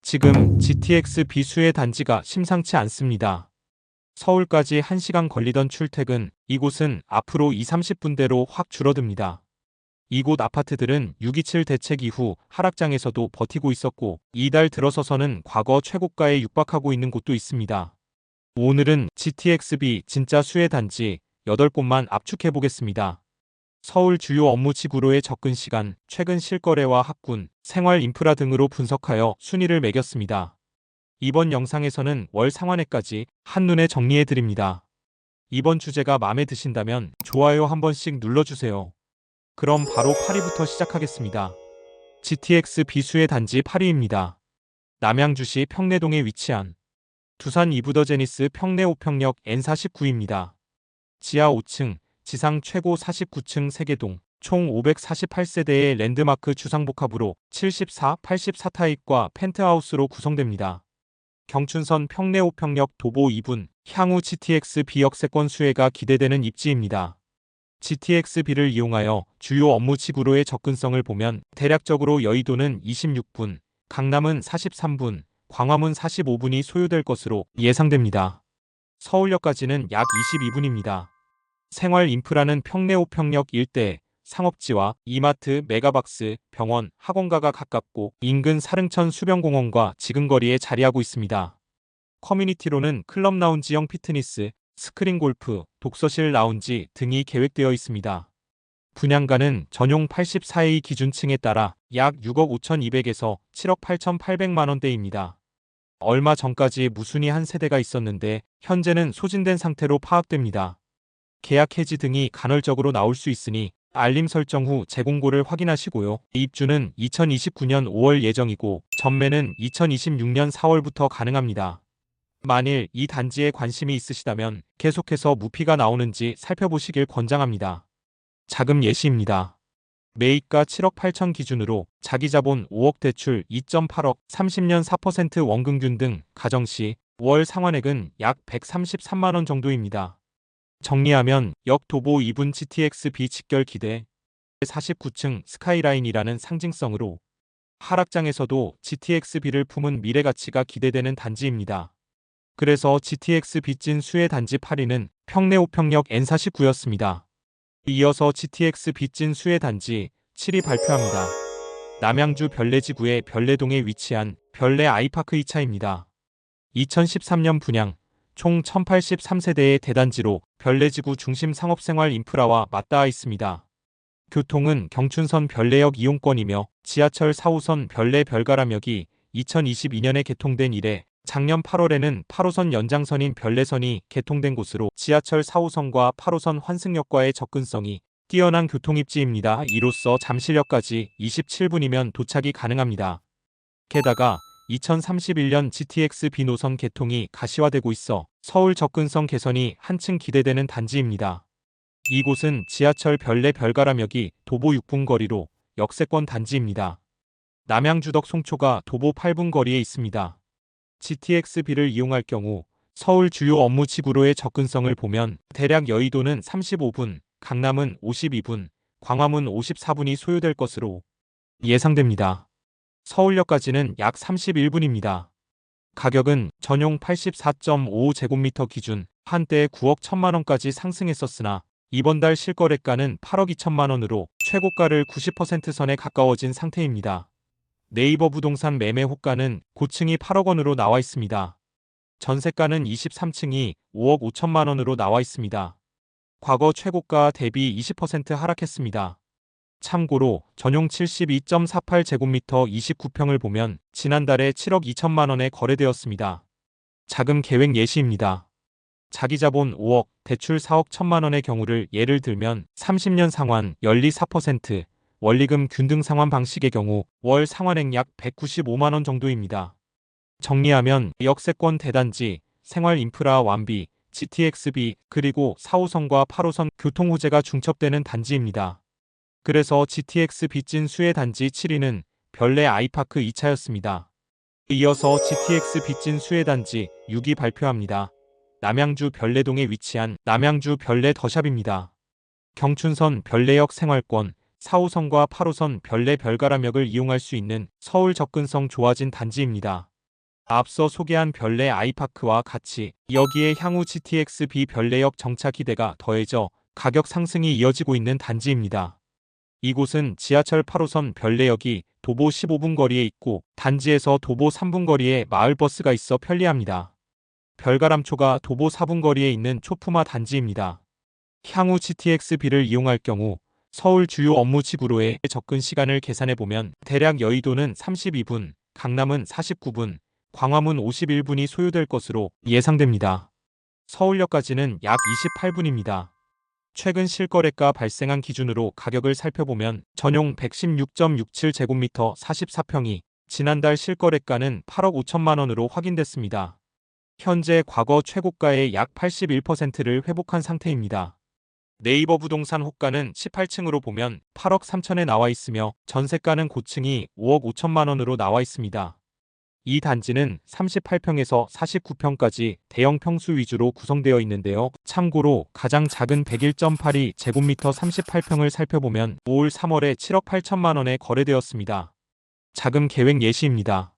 지금 GTX 비수의 단지가 심상치 않습니다. 서울까지 1시간 걸리던 출퇴근, 이곳은 앞으로 20-30분대로 확 줄어듭니다. 이곳 아파트들은 6.27 대책 이후 하락장에서도 버티고 있었고 이달 들어서서는 과거 최고가에 육박하고 있는 곳도 있습니다. 오늘은 GTXB 진짜 수혜 단지 8곳만 압축해보겠습니다. 서울 주요 업무지구로의 접근 시간, 최근 실거래와 학군, 생활 인프라 등으로 분석하여 순위를 매겼습니다. 이번 영상에서는 월 상한회까지 한눈에 정리해드립니다. 이번 주제가 마음에 드신다면 좋아요 한 번씩 눌러주세요. 그럼 바로 8위부터 시작하겠습니다. GTX 비수의 단지 8위입니다. 남양주시 평내동에 위치한 두산 이브더제니스 평내 5평역 N49입니다. 지하 5층, 지상 최고 49층 세개동, 총 548세대의 랜드마크 주상복합으로 74, 84 타입과 펜트하우스로 구성됩니다. 경춘선 평내 5평역 도보 2분, 향후 GTX B 역세권 수혜가 기대되는 입지입니다. GTX B를 이용하여 주요 업무지구로의 접근성을 보면 대략적으로 여의도는 26분, 강남은 43분, 광화문 45분이 소요될 것으로 예상됩니다. 서울역까지는 약 22분입니다. 생활 인프라는 평내 5평역 일대, 상업지와 이마트, 메가박스, 병원, 학원가가 가깝고 인근 사릉천 수변공원과 지근거리에 자리하고 있습니다. 커뮤니티로는 클럽 라운지형 피트니스, 스크린 골프, 독서실 라운지 등이 계획되어 있습니다. 분양가는 전용 84A 기준층에 따라 약 6억 5,200에서 7억 8,800만 원대입니다. 얼마 전까지 무순위 한 세대가 있었는데 현재는 소진된 상태로 파악됩니다. 계약 해지 등이 간헐적으로 나올 수 있으니 알림 설정 후 재공고를 확인하시고요. 입주는 2029년 5월 예정이고 전매는 2026년 4월부터 가능합니다. 만일 이 단지에 관심이 있으시다면 계속해서 무피가 나오는지 살펴보시길 권장합니다. 자금 예시입니다. 매입가 7억 8천 기준으로 자기자본 5억 대출 2.8억 30년 4% 원금균 등 가정시 월 상환액은 약 133만원 정도입니다. 정리하면 역 도보 2분 GTX B 직결 기대 49층 스카이라인이라는 상징성으로 하락장에서도 GTX B를 품은 미래 가치가 기대되는 단지입니다. 그래서 GTX B 찐 수혜 단지 8위는 평내 5평역 N49였습니다. 이어서 GTX B 찐 수혜 단지 7위 발표합니다. 남양주 별내지구의 별내동에 위치한 별내 아이파크 2차입니다. 2013년 분양, 총 1083세대의 대단지로 별내지구 중심 상업생활 인프라와 맞닿아 있습니다. 교통은 경춘선 별내역 이용권이며 지하철 4호선 별내 별가람역이 2022년에 개통된 이래 작년 8월에는 8호선 연장선인 별내선이 개통된 곳으로 지하철 4호선과 8호선 환승역과의 접근성이 뛰어난 교통입지입니다. 이로써 잠실역까지 27분이면 도착이 가능합니다. 게다가 2031년 GTX B 노선 개통이 가시화되고 있어 서울 접근성 개선이 한층 기대되는 단지입니다. 이곳은 지하철 별내 별가람역이 도보 6분 거리로 역세권 단지입니다. 남양주덕 송초가 도보 8분 거리에 있습니다. GTX B를 이용할 경우 서울 주요 업무지구로의 접근성을 보면 대략 여의도는 35분, 강남은 52분, 광화문 54분이 소요될 것으로 예상됩니다. 서울역까지는 약 31분입니다. 가격은 전용 84.55제곱미터 기준 한때 9억 1천만 원까지 상승했었으나 이번 달 실거래가는 8억 2천만 원으로 최고가를 90% 선에 가까워진 상태입니다. 네이버 부동산 매매 호가는 고층이 8억 원으로 나와 있습니다. 전세가는 23층이 5억 5천만 원으로 나와 있습니다. 과거 최고가 대비 20% 하락했습니다. 참고로 전용 72.48제곱미터 29평을 보면 지난달에 7억 2천만 원에 거래되었습니다. 자금 계획 예시입니다. 자기자본 5억, 대출 4억 1천만 원의 경우를 예를 들면 30년 상환, 연리 4%, 원리금 균등 상환 방식의 경우 월 상환액 약 195만 원 정도입니다. 정리하면 역세권 대단지, 생활 인프라 완비, GTX-B 그리고 4호선과 8호선 교통호재가 중첩되는 단지입니다. 그래서 GTX-B 찐 수혜 단지 7위는 별내 아이파크 2차였습니다. 이어서 GTX-B 찐 수혜 단지 6위 발표합니다. 남양주 별내동에 위치한 남양주 별내 더샵입니다. 경춘선 별내역 생활권, 4호선과 8호선 별내 별가람역을 이용할 수 있는 서울 접근성 좋아진 단지입니다. 앞서 소개한 별내 아이파크와 같이 여기에 향후 GTX-B 별내역 정차 기대가 더해져 가격 상승이 이어지고 있는 단지입니다. 이곳은 지하철 8호선 별내역이 도보 15분 거리에 있고 단지에서 도보 3분 거리에 마을버스가 있어 편리합니다. 별가람초가 도보 4분 거리에 있는 초품화 단지입니다. 향후 GTX-B를 이용할 경우 서울 주요 업무지구로의 접근 시간을 계산해보면 대략 여의도는 32분, 강남은 49분, 광화문 51분이 소요될 것으로 예상됩니다. 서울역까지는 약 28분입니다. 최근 실거래가 발생한 기준으로 가격을 살펴보면 전용 116.67제곱미터 44평이 지난달 실거래가는 8억 5천만 원으로 확인됐습니다. 현재 과거 최고가의 약 81%를 회복한 상태입니다. 네이버 부동산 호가는 18층으로 보면 8억 3천에 나와 있으며 전세가는 고층이 5억 5천만 원으로 나와 있습니다. 이 단지는 38평에서 49평까지 대형 평수 위주로 구성되어 있는데요. 참고로 가장 작은 101.82제곱미터 38평을 살펴보면 올 3월에 7억 8천만 원에 거래되었습니다. 자금 계획 예시입니다.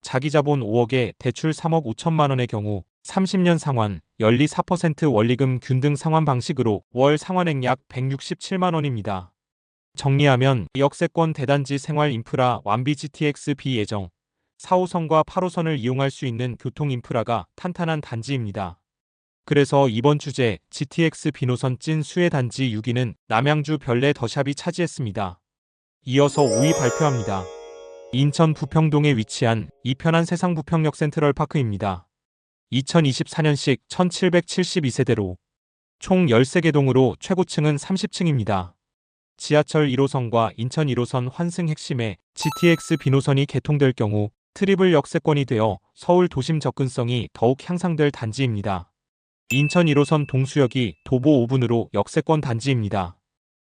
자기자본 5억에 대출 3억 5천만 원의 경우 30년 상환, 연리 4% 원리금 균등 상환 방식으로 월 상환액 약 167만 원입니다. 정리하면 역세권 대단지 생활 인프라 완비 GTX-B 예정 4호선과 8호선을 이용할 수 있는 교통 인프라가 탄탄한 단지입니다. 그래서 이번 주제 GTX-B 노선 찐 수혜 단지 6위는 남양주 별내 더샵이 차지했습니다. 이어서 5위 발표합니다. 인천 부평동에 위치한 이편한 세상 부평역 센트럴파크입니다. 2024년식 1772세대로 총 13개 동으로 최고층은 30층입니다. 지하철 1호선과 인천 1호선 환승 핵심에 GTX-B 노선이 개통될 경우 트리플 역세권이 되어 서울 도심 접근성이 더욱 향상될 단지입니다. 인천 1호선 동수역이 도보 5분으로 역세권 단지입니다.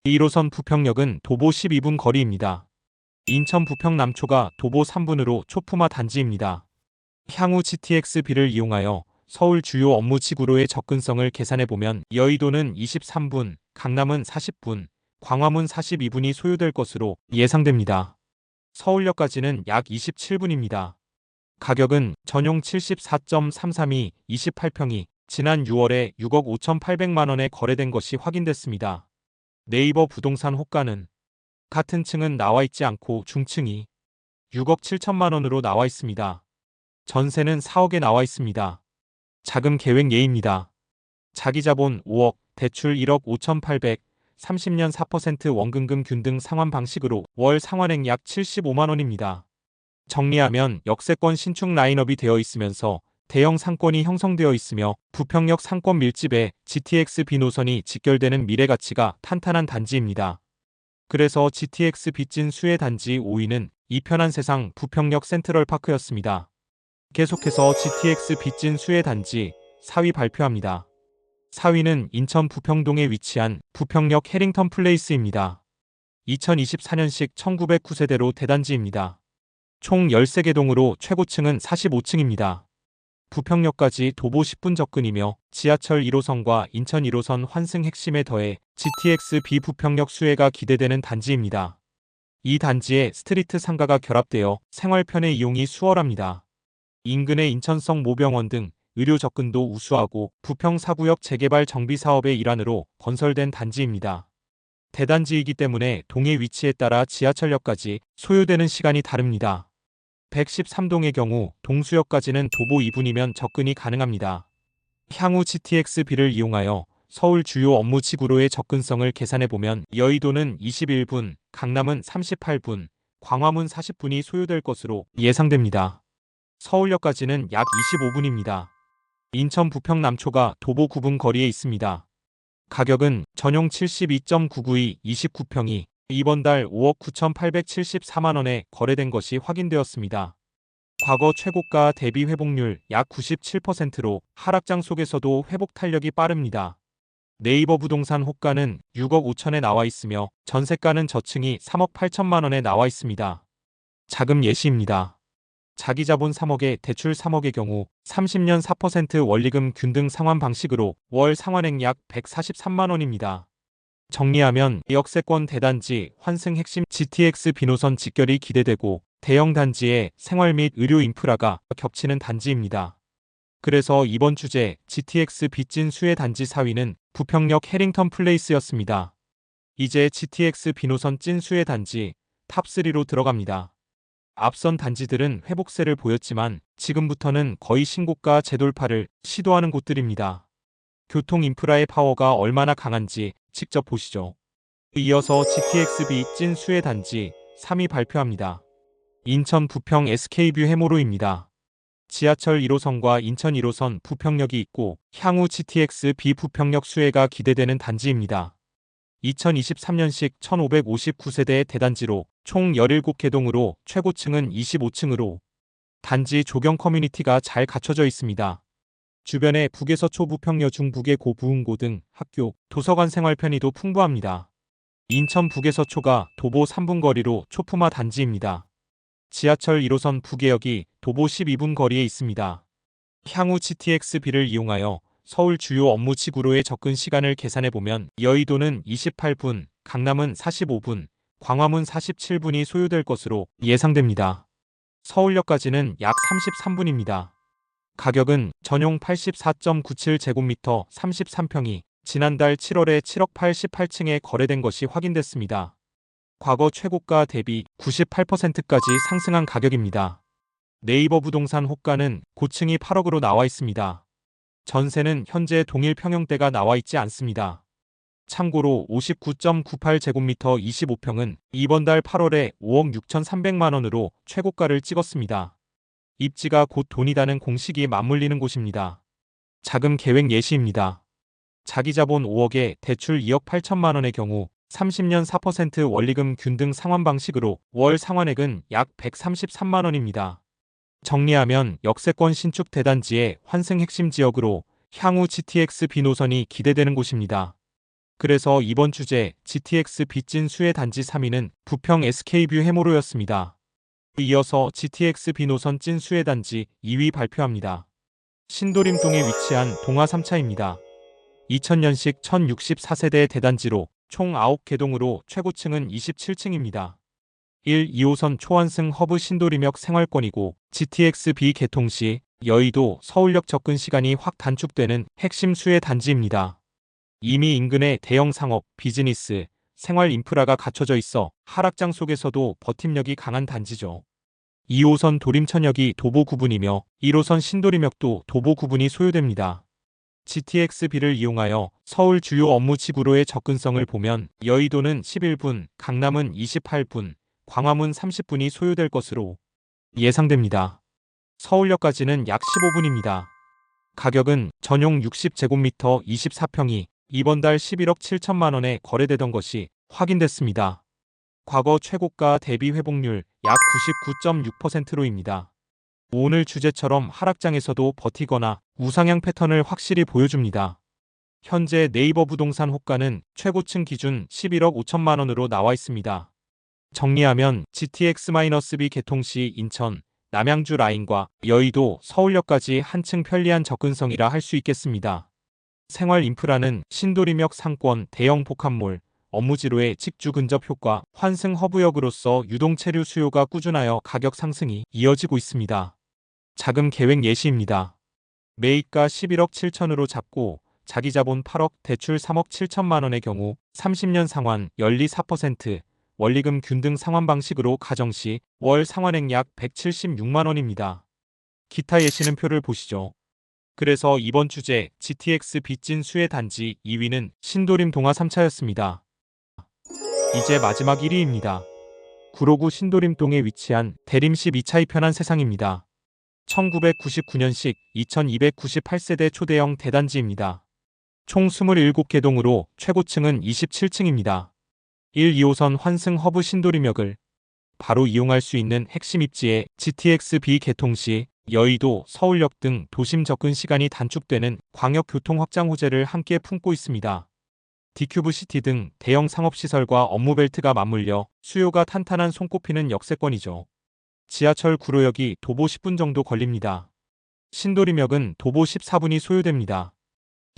1호선 부평역은 도보 12분 거리입니다. 인천 부평 남초가 도보 3분으로 초품화 단지입니다. 향후 GTX-B를 이용하여 서울 주요 업무지구로의 접근성을 계산해보면 여의도는 23분, 강남은 40분, 광화문 42분이 소요될 것으로 예상됩니다. 서울역까지는 약 27분입니다. 가격은 전용 74.332 28평이 지난 6월에 6억 5,800만 원에 거래된 것이 확인됐습니다. 네이버 부동산 호가는 같은 층은 나와 있지 않고 중층이 6억 7천만 원으로 나와 있습니다. 전세는 4억에 나와 있습니다. 자금 계획 예입니다. 자기자본 5억, 대출 1억 5,800, 30년 4% 원금금 균등 상환 방식으로 월 상환액 약 75만 원입니다. 정리하면 역세권 신축 라인업이 되어 있으면서 대형 상권이 형성되어 있으며 부평역 상권 밀집에 GTX-B 노선이 직결되는 미래 가치가 탄탄한 단지입니다. 그래서 GTX-B 찐 수혜 단지 5위는 이편한 세상 부평역 센트럴파크였습니다. 계속해서 GTX-B 찐 수혜 단지 4위 발표합니다. 4위는 인천 부평동에 위치한 부평역 해링턴 플레이스입니다. 2024년식 1909세대로 대단지입니다. 총 13개 동으로 최고층은 45층입니다. 부평역까지 도보 10분 접근이며 지하철 1호선과 인천 1호선 환승 핵심에 더해 GTX-B 부평역 수혜가 기대되는 단지입니다. 이 단지에 스트리트 상가가 결합되어 생활편의 이용이 수월합니다. 인근의 인천성 모병원 등 의료 접근도 우수하고 부평 4구역 재개발 정비 사업의 일환으로 건설된 단지입니다. 대단지이기 때문에 동의 위치에 따라 지하철역까지 소요되는 시간이 다릅니다. 113동의 경우 동수역까지는 도보 2분이면 접근이 가능합니다. 향후 GTX-B를 이용하여 서울 주요 업무지구로의 접근성을 계산해보면 여의도는 21분, 강남은 38분, 광화문 40분이 소요될 것으로 예상됩니다. 서울역까지는 약 25분입니다. 인천 부평 남초가 도보 9분 거리에 있습니다. 가격은 전용 72.992 29평이 이번 달 5억 9,874만 원에 거래된 것이 확인되었습니다. 과거 최고가 대비 회복률 약 97%로 하락장 속에서도 회복 탄력이 빠릅니다. 네이버 부동산 호가는 6억 5천에 나와 있으며 전세가는 저층이 3억 8천만 원에 나와 있습니다. 자금 예시입니다. 자기자본 3억에 대출 3억의 경우 30년 4% 원리금 균등 상환 방식으로 월 상환액 약 143만 원입니다. 정리하면 역세권 대단지 환승 핵심 GTX-B 노선 직결이 기대되고 대형 단지의 생활 및 의료 인프라가 겹치는 단지입니다. 그래서 이번 주제 GTX 빚진 수혜 단지 4위는 부평역 해링턴 플레이스였습니다. 이제 GTX 비노선 찐 수혜 단지 탑3로 들어갑니다. 앞선 단지들은 회복세를 보였지만 지금부터는 거의 신고가 재돌파를 시도하는 곳들입니다. 교통 인프라의 파워가 얼마나 강한지 직접 보시죠. 이어서 GTX-B 찐 수혜 단지 3위 발표합니다. 인천 부평 SK뷰 해모로입니다. 지하철 1호선과 인천 1호선 부평역이 있고 향후 GTX-B 부평역 수혜가 기대되는 단지입니다. 2023년식 1559세대의 대단지로 총 17개동으로 최고층은 25층으로 단지 조경 커뮤니티가 잘 갖춰져 있습니다. 주변에 북에서 초부평여 중북의 고부흥고 등 학교, 도서관 생활 편의도 풍부합니다. 인천 북에서 초가 도보 3분 거리로 초품화 단지입니다. 지하철 1호선 북해역이 도보 12분 거리에 있습니다. 향후 GTX-B를 이용하여 서울 주요 업무 지구로의 접근 시간을 계산해보면 여의도는 28분, 강남은 45분, 광화문 47분이 소요될 것으로 예상됩니다. 서울역까지는 약 33분입니다. 가격은 전용 84.97제곱미터 33평이 지난달 7월에 7억 88층에 거래된 것이 확인됐습니다. 과거 최고가 대비 98%까지 상승한 가격입니다. 네이버 부동산 호가는 고층이 8억으로 나와 있습니다. 전세는 현재 동일 평형대가 나와 있지 않습니다. 참고로 59.98제곱미터 25평은 이번 달 8월에 5억 6,300만 원으로 최고가를 찍었습니다. 입지가 곧 돈이다는 공식이 맞물리는 곳입니다. 자금 계획 예시입니다. 자기자본 5억에 대출 2억 8천만 원의 경우 30년 4% 원리금 균등 상환 방식으로 월 상환액은 약 133만 원입니다. 정리하면 역세권 신축 대단지의 환승 핵심 지역으로 향후 GTX-B 노선이 기대되는 곳입니다. 그래서 이번 주제 GTX 빚진 수혜 단지 3위는 부평 SK뷰 해모로였습니다. 이어서 GTX-B 노선 찐 수혜 단지 2위 발표합니다. 신도림동에 위치한 동화 3차입니다. 2000년식 1064세대의 대단지로 총 9개동으로 최고층은 27층입니다. 1, 2호선 초환승 허브 신도림역 생활권이고 GTX-B 개통 시 여의도, 서울역 접근 시간이 확 단축되는 핵심 수혜 단지입니다. 이미 인근에 대형 상업, 비즈니스, 생활 인프라가 갖춰져 있어 하락장 속에서도 버팀력이 강한 단지죠. 2호선 도림천역이 도보 구분이며 1호선 신도림역도 도보 구분이 소요됩니다. GTX-B를 이용하여 서울 주요 업무 지구로의 접근성을 보면 여의도는 11분, 강남은 28분, 광화문 30분이 소요될 것으로 예상됩니다. 서울역까지는 약 15분입니다. 가격은 전용 60제곱미터 24평이 이번 달 11억 7천만 원에 거래되던 것이 확인됐습니다. 과거 최고가 대비 회복률 약 99.6%로입니다. 오늘 주제처럼 하락장에서도 버티거나 우상향 패턴을 확실히 보여줍니다. 현재 네이버 부동산 호가는 최고층 기준 11억 5천만 원으로 나와 있습니다. 정리하면 GTX-B 개통 시 인천, 남양주 라인과 여의도, 서울역까지 한층 편리한 접근성이라 할 수 있겠습니다. 생활 인프라는 신도림역 상권, 대형 복합몰, 업무지로의 직주 근접 효과, 환승 허브역으로서 유동체류 수요가 꾸준하여 가격 상승이 이어지고 있습니다. 자금 계획 예시입니다. 매입가 11억 7천으로 잡고 자기자본 8억, 대출 3억 7천만 원의 경우 30년 상환, 연리 4%, 원리금 균등 상환 방식으로 가정시 월 상환액 약 176만 원입니다. 기타 예시는 표를 보시죠. 그래서 이번 주제 GTX 빚진 수혜 단지 2위는 신도림 동화 3차였습니다. 이제 마지막 1위입니다. 구로구 신도림동에 위치한 대림시 미차이 편한 세상입니다. 1999년식 2298세대 초대형 대단지입니다. 총 27개동으로 최고층은 27층입니다. 1, 2호선 환승 허브 신도림역을 바로 이용할 수 있는 핵심 입지에 GTX-B 개통 시 여의도, 서울역 등 도심 접근 시간이 단축되는 광역교통 확장 호재를 함께 품고 있습니다. D큐브시티 등 대형 상업시설과 업무벨트가 맞물려 수요가 탄탄한 손꼽히는 역세권이죠. 지하철 구로역이 도보 10분 정도 걸립니다. 신도림역은 도보 14분이 소요됩니다.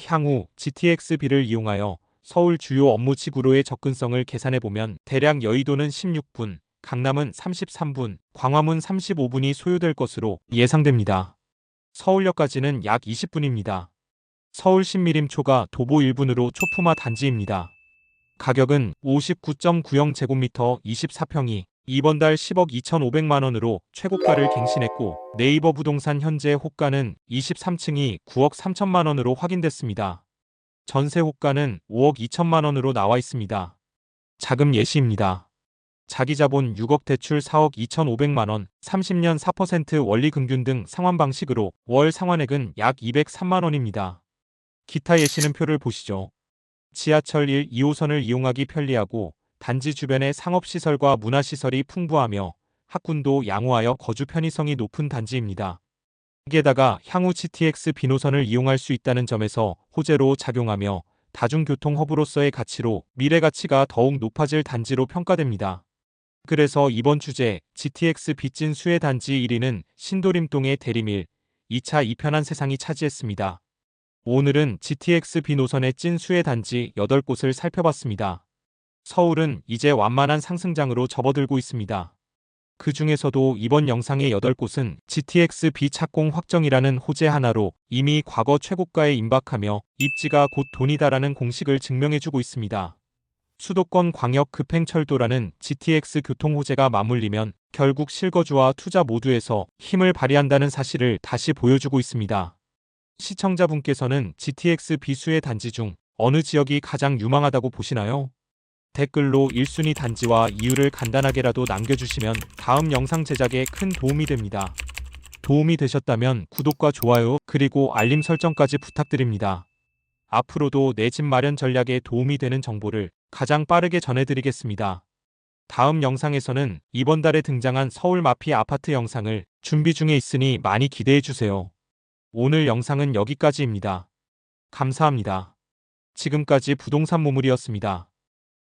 향후 GTX-B를 이용하여 서울 주요 업무 지구로의 접근성을 계산해보면 대략 여의도는 16분, 강남은 33분, 광화문 35분이 소요될 것으로 예상됩니다. 서울역까지는 약 20분입니다. 서울 신미림초가 도보 1분으로 초품화 단지입니다. 가격은 59.90제곱미터 24평이 이번 달 10억 2,500만 원으로 최고가를 갱신했고, 네이버 부동산 현재 호가는 23층이 9억 3천만 원으로 확인됐습니다. 전세 호가는 5억 2천만 원으로 나와 있습니다. 자금 예시입니다. 자기자본 6억 대출 4억 2,500만 원, 30년 4% 원리금균 등 상환 방식으로 월 상환액은 약 203만 원입니다. 기타 예시는 표를 보시죠. 지하철 1, 2호선을 이용하기 편리하고 단지 주변에 상업시설과 문화시설이 풍부하며 학군도 양호하여 거주 편의성이 높은 단지입니다. 게다가 향후 GTX B노선을 이용할 수 있다는 점에서 호재로 작용하며 다중교통 허브로서의 가치로 미래 가치가 더욱 높아질 단지로 평가됩니다. 그래서 이번 주제 GTX B찐 수혜 단지 1위는 신도림동의 대림일 2차 이편한 세상이 차지했습니다. 오늘은 GTX B노선의 찐 수혜 단지 8곳을 살펴봤습니다. 서울은 이제 완만한 상승장으로 접어들고 있습니다. 그 중에서도 이번 영상의 8곳은 GTX B 착공 확정이라는 호재 하나로 이미 과거 최고가에 임박하며 입지가 곧 돈이다라는 공식을 증명해주고 있습니다. 수도권 광역 급행철도라는 GTX 교통 호재가 맞물리면 결국 실거주와 투자 모두에서 힘을 발휘한다는 사실을 다시 보여주고 있습니다. 시청자분께서는 GTX B수혜 단지 중 어느 지역이 가장 유망하다고 보시나요? 댓글로 1순위 단지와 이유를 간단하게라도 남겨주시면 다음 영상 제작에 큰 도움이 됩니다. 도움이 되셨다면 구독과 좋아요 그리고 알림 설정까지 부탁드립니다. 앞으로도 내 집 마련 전략에 도움이 되는 정보를 가장 빠르게 전해드리겠습니다. 다음 영상에서는 이번 달에 등장한 서울 마피 아파트 영상을 준비 중에 있으니 많이 기대해주세요. 오늘 영상은 여기까지입니다. 감사합니다. 지금까지 부동산 모물이었습니다.